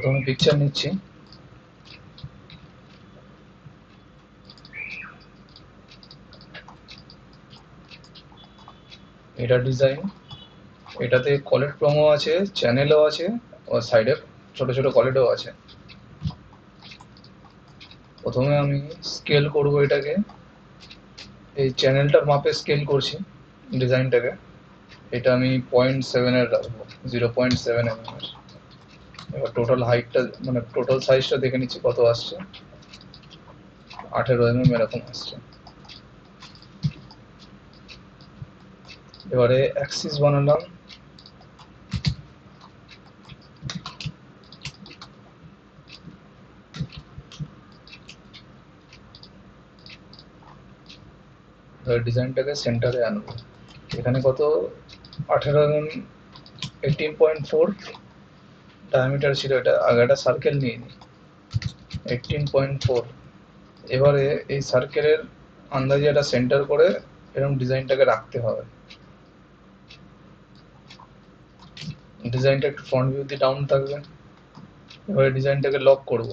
প্রথমে পিকচার নিচ্ছি, এটা ডিজাইন, এটাতে কলেট প্রোমো আছে, চ্যানেলও আছে, ও সাইডে ছোট ছোট কলেটও আছে। প্রথমে আমি স্কেল করব এটাকে, এই চ্যানেলটার মাপে স্কেল করছি ডিজাইনটাকে। এটা আমি 0.7 এর রাখবো, 0.7 mm এর। এবার টোটাল হাইটটা মানে টোটাল সাইজটা দেখে নিচ্ছি কত আসছে, 18 mm এরকম আসছে। এবারে অ্যাক্সিস বানালাম, এবার ডিজাইনটাকে সেন্টারে আনবো। এখানে কত 18 mm 18.4 ডায়ামিটার ছিল, এটা আগে একটা সার্কেল নিয়ে নিই 18.4। এবারে এই সার্কেলের আন্দাজে একটা সেন্টার করে এরকম ডিজাইনটাকে রাখতে হবে। ডিজাইনটা একটু ফ্রন্ট ভিউ দিয়ে ডাউন থাকবে। এবারে ডিজাইনটাকে লক করব।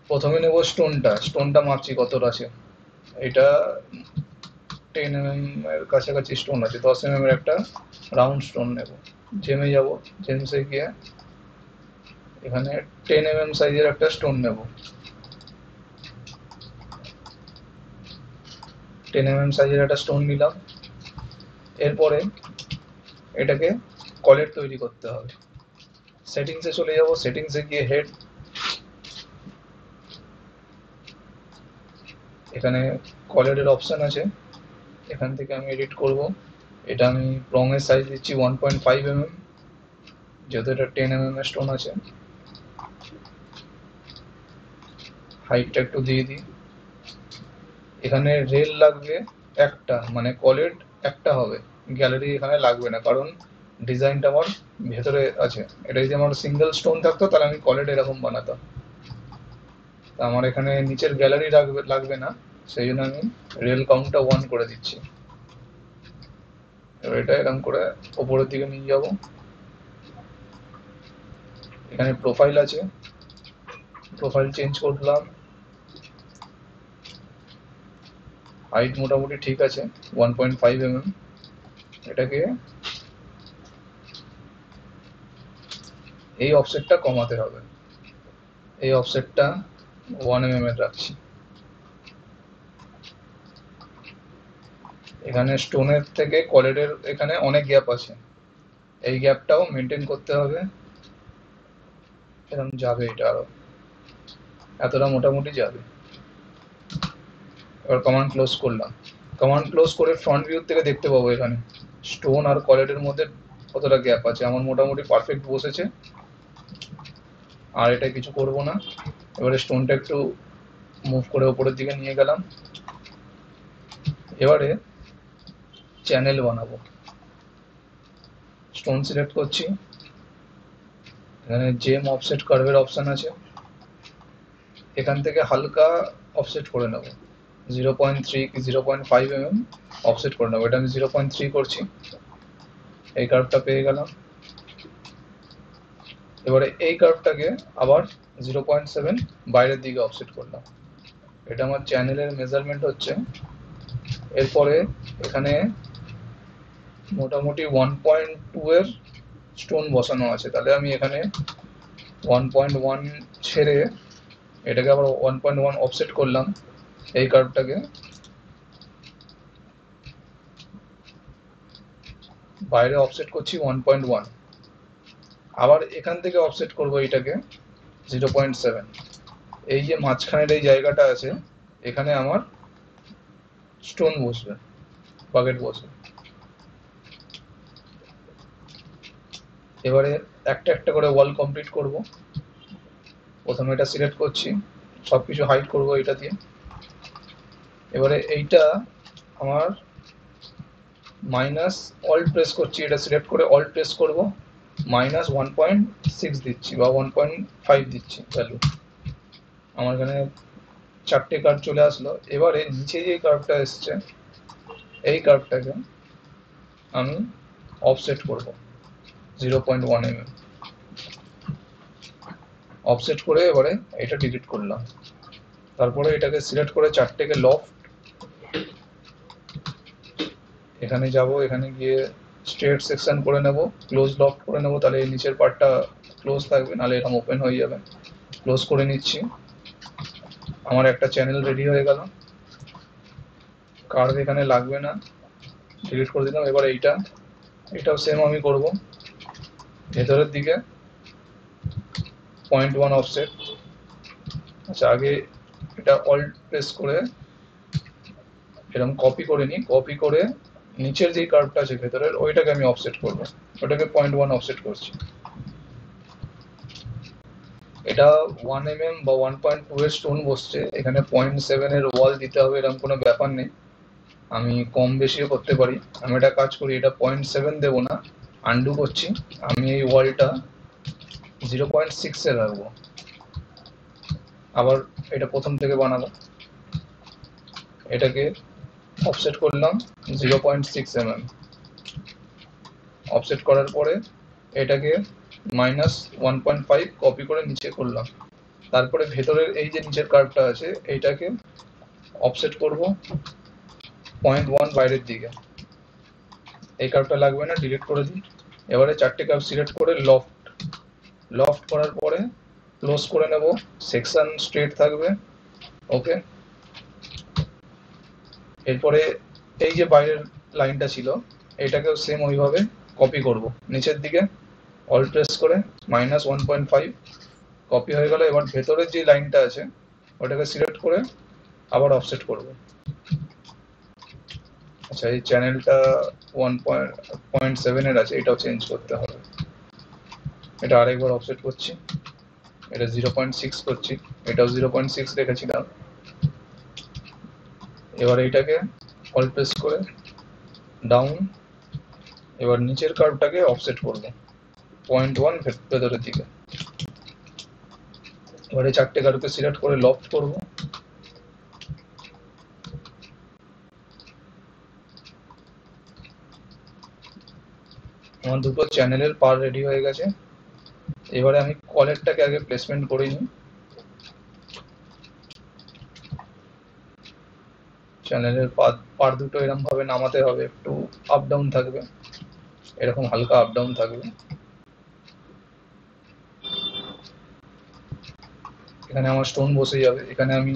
প্রথমে নেব স্টোনটা মাপছি কতটা আছে। এটা 10 mm এর কাছাকাছি স্টোন আছে, 10 mm এর একটা রাউন্ড স্টোন নেব। জেমে যাব, জেমসে গিয়ে এখানে 10 mm সাইজের একটা স্টোন নেব। 10 mm সাইজের একটা স্টোন নিলাম। এরপরে এটাকে কলেট তৈরি করতে হবে। সেটিংসে চলে যাব, সেটিংসে গিয়ে হেড, এখানে কলেটের অপশন আছে, এখান থেকে আমি এডিট করব। এটা আমি প্রং এর সাইজ দিচ্ছি 1.5 mm, যেহেতু এটা 10 mm এর স্টোন আছে। হাইটটা একটু দিয়ে দিই। এখানে রেল লাগবে একটা, মানে কলেট একটা হবে, গ্যালারি এখানে লাগবে না, কারণ ডিজাইনটা আমার ভেতরে আছে। এটা যদি আমার সিঙ্গেল স্টোন থাকতো তাহলে আমি কলেট এরকম বানাতাম। আমার এখানে নিচের গ্যালারি লাগবে না, সেই জন্য আমি রেল কাউন্টটা 1 করে দিচ্ছি। এবার এটা এরকম করে ওপরের দিকে নিয়ে যাব। এখানে প্রোফাইল আছে, প্রোফাইল চেঞ্জ করলাম। হাইট মোটামুটি ঠিক আছে 1.5 mm। এটাকে এই অফসেটটা কমাতে হবে, এই অফসেটটা 1 mm এর রাখছি। এখানে স্টোনের থেকে কলেটের এখানে অনেক গ্যাপ আছে, এই গ্যাপটাও মেনটেন করতে হবে। এরকম যাবে, এটা আরো এতটা মোটামুটি যাবে। এবার কমান্ড ক্লোজ করলাম। কমান্ড ক্লোজ করে ফ্রন্ট ভিউ থেকে দেখতে পাবো এখানে স্টোন আর কলেটের মধ্যে কতটা গ্যাপ আছে। আমার মোটামুটি পারফেক্ট বসেছে, আর এটা কিছু করব না। এবারে স্টোনটা একটু মুভ করে ওপরের দিকে নিয়ে গেলাম। এবারে চ্যানেল বানাবো, স্টোন সিলেক্ট করছি, এখানে জেম অফসেট কার্ভের অপশন আছে, এখান থেকে হালকা অফসেট করে নেব, 0.3 কি 0.5 mm অফসেট করে নেবো। এটা আমি 0.3 করছি, এই কার্ভটা পেয়ে গেলাম। এবারে এই কার্ভটাকে আবার 0.7 বাইরের দিকে অফসেট করলাম। এটা আমার চ্যানেলের মেজারমেন্ট হচ্ছে। এরপরে এখানে মোটামুটি 1.2 এর স্টোন বসানো আছে, তাহলে আমি এখানে 1.1 ছেড়ে এটাকে আবার 1.1 অফসেট করলাম। এই কার্ভটাকে বাইরে অফসেট করছি 1.1, আবার এখান থেকে অফসেট করব এটাকে 0.7। এই যে মাঝখানের এই জায়গাটা আছে, এখানে আমার স্টোন বসবে, বাকেট বসবে। এবারে একটা একটা করে ওয়াল কমপ্লিট করব। প্রথমে এটা সিলেক্ট করছি, সবকিছু হাইড করব এটা দিয়ে। এবারে এইটা আমার মাইনাস অল্ট প্রেস করছি, এটা সিলেক্ট করে অল্ট প্রেস করব, -1.6 দিচ্ছি বা 1.5 দিচ্ছি ভ্যালু। আমার এখানে 4টে কার্ভ চলে আসলো। এবারে নিচে যে কার্ভটা এসছে, এই কার্ভটাকে আমি অফসেট করব 0.1 mm। অফসেট করে এবারে এটা ডিলিট করলাম। তারপরে এটাকে সিলেক্ট করে চারটেকে লফট, এখানে যাব, এখানে গিয়ে স্ট্রেট সেকশন করে নেব, ক্লোজ লফট করে নেব, তাহলে এই নিচের পার্টটা ক্লোজ থাকবে, নাহলে এরকম ওপেন হয়ে যাবে। ক্লোজ করে নিচ্ছি। আমার একটা চ্যানেল রেডি হয়ে গেল। কার্ভ এখানে লাগবে না, ডিলিট করে দিলাম। এবার এটাও সেম আমি করব। ভেতরের দিকে 0.1 অফসেট। আচ্ছা, আগে এটা অল্ট প্রেস করে এরকম কপি করে নিই, কপি করে নিচের যে কার্ভটা আছে ভেতরের ওইটাকে আমি অফসেট করব, ওটাকে 0.1 অফসেট করছি। এটা 1 mm বা 1.2 এর স্টোন বসছে, এখানে 0.7 এর ওয়াল দিতে হবে এরকম কোনো ব্যাপার নেই, আমি কম বেশিও করতে পারি। আমি একটা কাজ করি, এটা 0.7 দেবো না, আন্ডু করছি, আমি এই ওয়ালটা 0.6 এ রাখবো। আবার এটা প্রথম থেকে বানাবো, এটাকে অফসেট করলাম 0.6 mm। অফসেট করার পরে এটাকে -1.5 কপি করে নিচে করলাম। তারপরে ভেতরের এই যে নিচের কার্ভটা আছে এইটাকে অফসেট করব 0.1 বাইরের দিকে। এই কার্ভটা লাগবে না, ডিলিট করে দিই। এবারে চারটে কার্ভ সিলেক্ট করে লফট করার পরে ক্লোজ করে নেব, সেকশন স্ট্রেট থাকবে। ওকে, এরপরে এই যে বাইরের লাইনটা ছিল এটাকেও সেম ওইভাবে কপি করব নিচের দিকে, অল্ট প্রেস করে -1.5 কপি হয়ে গেল। এবার ভেতরের যে লাইনটা আছে ওটাকে সিলেক্ট করে আবার অফসেট করব। আচ্ছা, এই চ্যানেলটা 1.7 এর আছে, এটাও চেঞ্জ করতে হবে। এটা আরেকবার অফসেট করছি, এটা 0.6 করছি, এটাও 0.6 রেখেছিলাম। এবার এইটাকে অল্ট প্রেস করে ডাউন, এবার নিচের কার্ভটাকে অফসেট করব 0.1 ভেতরের দিকে। এবারে চারটে কার্ভকে সিলেক্ট করে লফট করব, আমার দুটো চ্যানেলের পার রেডি হয়ে গেছে। এবারে আমি কলেরটাকে আগে প্লেসমেন্ট করে নিই। চ্যানেলের পার দুটো এরকম ভাবে নামাতে হবে, একটু আপ ডাউন থাকবে, এরকম হালকা আপ ডাউন থাকবে। এখানে আমার স্টোন বসে যাবে। এখানে আমি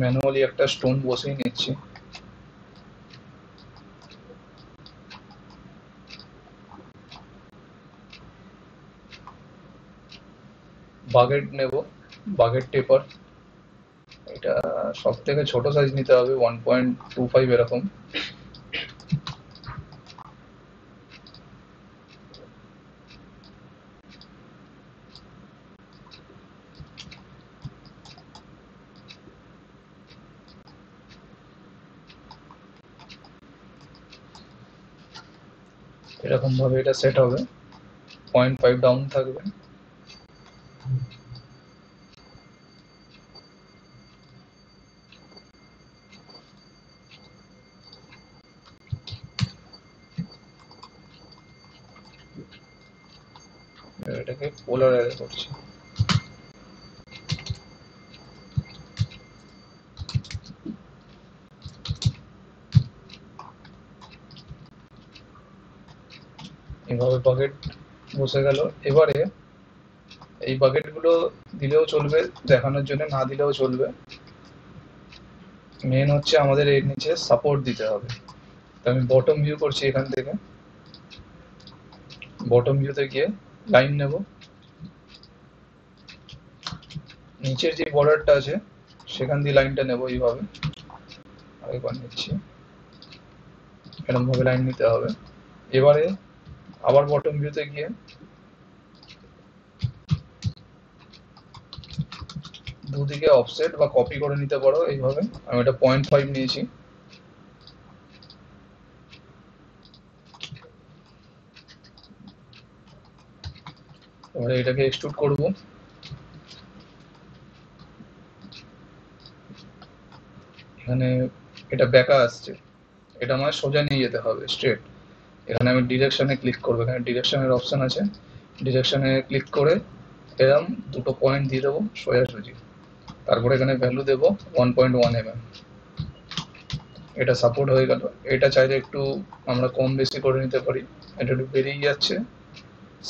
ম্যানুয়ালি একটা স্টোন বসিয়ে নিচ্ছি। বাগেট নেব, বাগেট টেপার, এটা সব থেকে ছোট সাইজ নিতে হবে, 1.25 এরকম। এরকম ভাবে এটা সেট হবে, 0.5 ডাউন থাকবে। এটাকে পোলার অ্যারে করছি। এভাবে বাকেট বসে গেল। এবারে এই বাকেট গুলো দিলেও চলবে, দেখানোর জন্য না দিলেও চলবে। মেন হচ্ছে আমাদের এর নিচে সাপোর্ট দিতে হবে। আমি বটম ভিউ করছি, এখান থেকে বটম ভিউতে গিয়ে লাইন নেব, নিচের যে বর্ডারটা আছে সেখান দিয়ে লাইনটা নেব এইভাবে। আরেকবার নিচ্ছি, এরকম ভাবে লাইন নিতে হবে। এবারে আবার বটম ভিউতে গিয়ে দুদিকে অফসেট বা কপি করে নিতে পারো এইভাবে। আমি এটা 0.5 নিয়েছি। এবারে এটাকে এক্সট্রুড করব, এখানে এটা বেঁকা আসছে, এটা আমার সোজা নিয়ে যেতে হবে স্ট্রেট। এখানে আমি ডিরেকশনে ক্লিক করবো, এখানে ডিরেকশনের অপশন আছে, ডিরেকশনে ক্লিক করে এরম দুটো পয়েন্ট দিয়ে দেবো সোজাসুজি। তারপরে এখানে ভ্যালু দেবো 1.1 mm। এটা সাপোর্ট হয়ে গেল। এটা চাইলে একটু আমরা কম বেশি করে নিতে পারি, এটা একটু বেরিয়ে যাচ্ছে,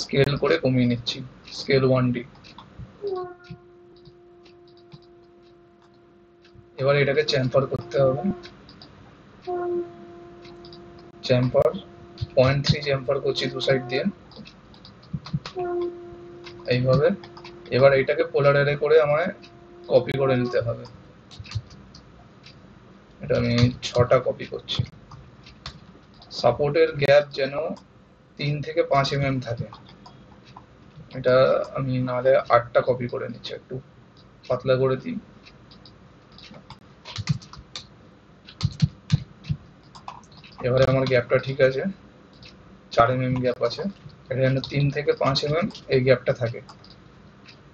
স্কেল করে কমিয়ে নিচ্ছি, স্কেল 1D। এবার এটাকে চ্যাম্পার করতে হবে, চ্যাম্পার 0.3 চ্যাম্পার করছি দু সাইড দিয়ে এইভাবে। এবার এটাকে পোলার অ্যারে করে আমায় কপি করে নিতে হবে, এটা আমি 6টা কপি করছি। সাপোর্টের গ্যাপ যেন 3 থেকে 5 mm থাকে, এটা আমি নাহলে 8টা কপি করে নিচ্ছি, একটু পাতলা করে দিই। এবারে আমার গ্যাপটা ঠিক আছে, 4 mm গ্যাপ আছে, এটা যেন 3 থেকে 5 mm এই গ্যাপটা থাকে।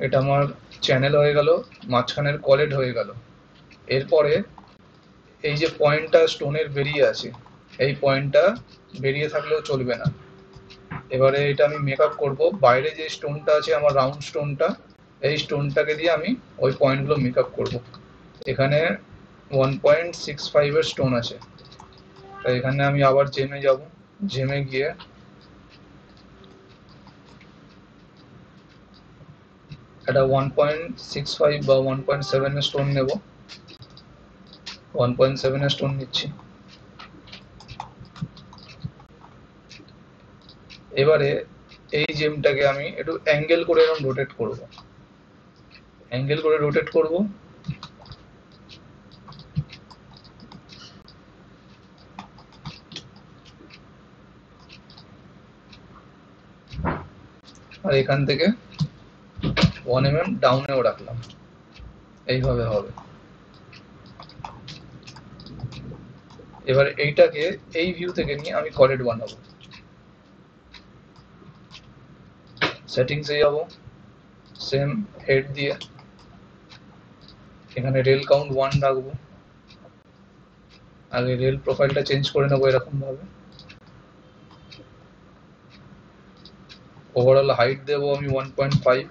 এটা আমার চ্যানেল হয়ে গেল, মাঝখানের কলেড হয়ে গেল। এরপরে এই যে পয়েন্টটা স্টোনের বেরিয়ে আছে, এই পয়েন্টটা বেরিয়ে থাকলেও চলবে না। এবারে এটা আমি মেকআপ করব, বাইরে যে স্টোনটা আছে আমার রাউন্ড স্টোনটা, এই স্টোনটাকে দিয়ে আমি ওই পয়েন্টগুলো মেকআপ করব। এখানে 1.65 এর স্টোন আছে, তাই এখানে আমি আবার জেমে যাব, জেমে গিয়ে একটা 1.65 বা 1.7 এর স্টোন নেব, 1.7 এর স্টোন নিচ্ছি। এবারে এই জেমটাকে আমি একটু অ্যাঙ্গেল করে এরকম রোটেট করব, অ্যাঙ্গেল করে রোটেট করব। আর এখান থেকে 1 mm ডাউনেও রাখলাম, এইভাবে হবে। এবার এইটাকে এই ভিউ থেকে নিয়ে আমি কলেড বানাবো। সেটিংসে যাব, সেম হেড দিয়ে এখানে রেল কাউন্ট 1 রাখবো। আগে রেল প্রোফাইলটা চেঞ্জ করে নেবো এরকম ভাবে। ওভারঅল হাইট দেবো আমি 1.5।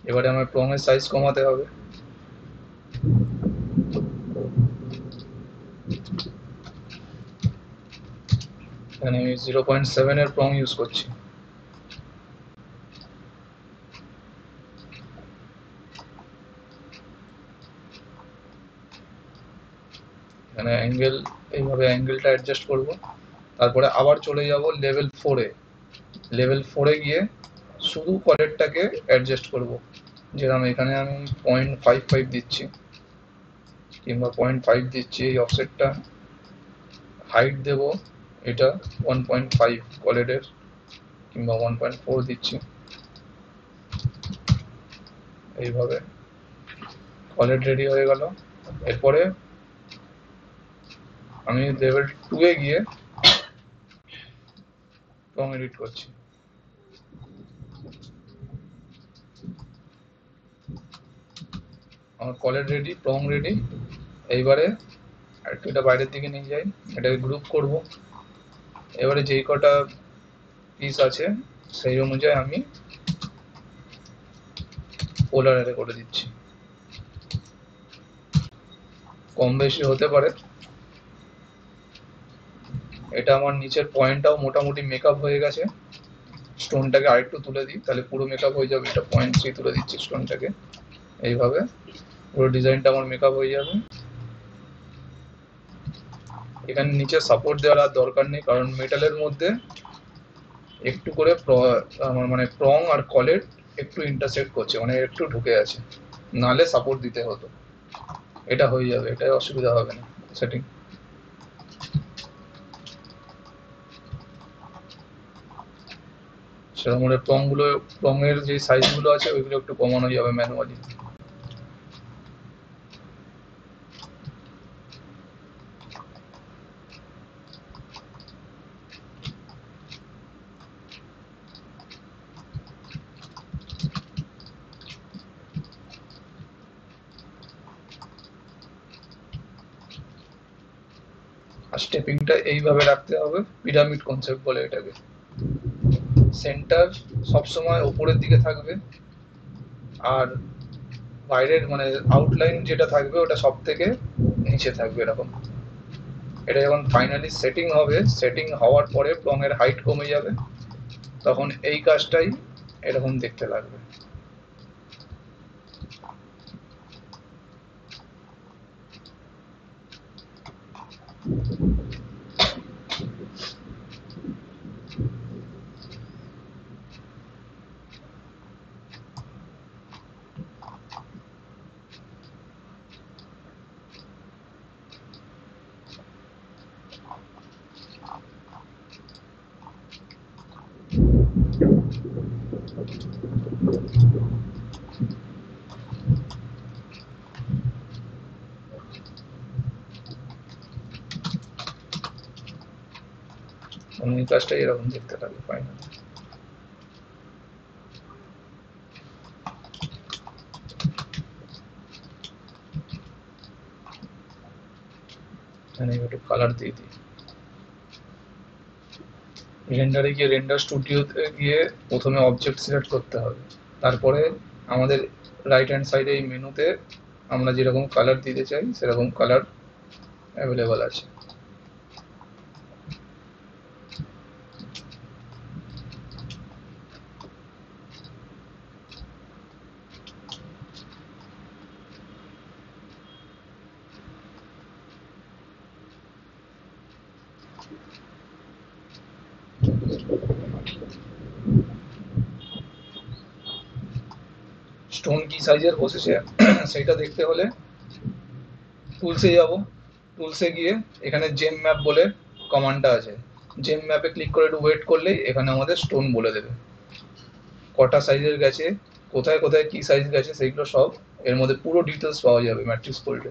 এবারে আমার প্রং এর সাইজ কমাতে হবে, এখানে আমি 0.7 এর প্রং ইউজ করছি। এখানে অ্যাঙ্গেল, এইভাবে অ্যাঙ্গেলটা অ্যাডজাস্ট করব। তারপরে আবার চলে যাব লেভেল 4-এ। লেভেল 4-এ গিয়ে শুধু কলেরটাকে অ্যাডজাস্ট করব, যেরকম এখানে আমি 0.55 দিচ্ছি কিংবা 0.5 দিচ্ছি এই অফসেটটা। হাইট দেব এটা 1.5 কলেডের কিংবা 1.4 দিচ্ছি, এইভাবে কলেড রেডি হয়ে গেল। এরপরে আমি লেভেল 2-এ গিয়ে প্রং এডিট করছি। আমার কলেড রেডি, প্রং রেডি। এইবারে একটু এটা বাইরের দিকে নিয়ে যাই, এটাকে গ্রুপ করব। এবারে যেই কটা পিস আছে সেই অনুযায়ী আমি পোলার অ্যারে করে দিচ্ছি, কম বেশি হতে পারে। এটা আমার নিচের পয়েন্টটাও মোটামুটি মেকআপ হয়ে গেছে। স্টোনটাকে আরেকটু তুলে দিই, তাহলে পুরো মেকআপ হয়ে যাবে। এটা 0.3 তুলে দিচ্ছি স্টোনটাকে, এইভাবে পুরো ডিজাইনটা আমার মেকআপ হয়ে যাবে। এখানে নিচে সাপোর্ট দেওয়ার আর দরকার নেই, কারণ মেটালের মধ্যে একটু করে আমার মানে প্রং আর কলের একটু ইন্টারসেক্ট করছে, মানে একটু ঢুকে আছে, নালে সাপোর্ট দিতে হতো। এটা হয়ে যাবে, এটা অসুবিধা হবে না সেটিং। সেরকম মানে প্রং এর যে সাইজ গুলো আছে ওইগুলো একটু কমানো যাবে ম্যানুয়ালি। আর স্টেপিংটা এইভাবে রাখতে হবে, পিরামিড কনসেপ্ট বলে এটাকে। সেন্টার সবসময় ওপরের দিকে থাকবে, আর বাইরের মানে আউটলাইন যেটা থাকবে ওটা সব থেকে নিচে থাকবে এরকম। এটা যখন ফাইনালি সেটিং হবে, সেটিং হওয়ার পরে রঙের হাইট কমে যাবে, তখন এই কাজটাই এরকম দেখতে লাগবে। এই কাজটাই এরকম দেখতে লাগবে ফাইনালি। এখানে একটু কালার দিয়ে দিই। রেন্ডারে গিয়ে রেন্ডার স্টুডিওতে গিয়ে প্রথমে অবজেক্ট সিলেক্ট করতে হবে, তারপরে আমাদের রাইট হ্যান্ড সাইডে এই মেনুতে আমরা যেরকম কালার দিতে চাই সেরকম কালার অ্যাভেলেবল আছে। স্টোন কি সাইজের বসেছে সেটা দেখতে হলে টুলসে যাব, টুলসে গিয়ে এখানে জেম ম্যাপ বলে কমান্ডটা আছে, জেম ম্যাপে ক্লিক করে একটু ওয়েট করলেই এখানে আমাদের স্টোন বলে দেবে কটা সাইজের গেছে, কোথায় কোথায় কি সাইজ গেছে, সেইগুলো সব এর মধ্যে পুরো ডিটেলস পাওয়া যাবে ম্যাট্রিক্স ফোল্ডে।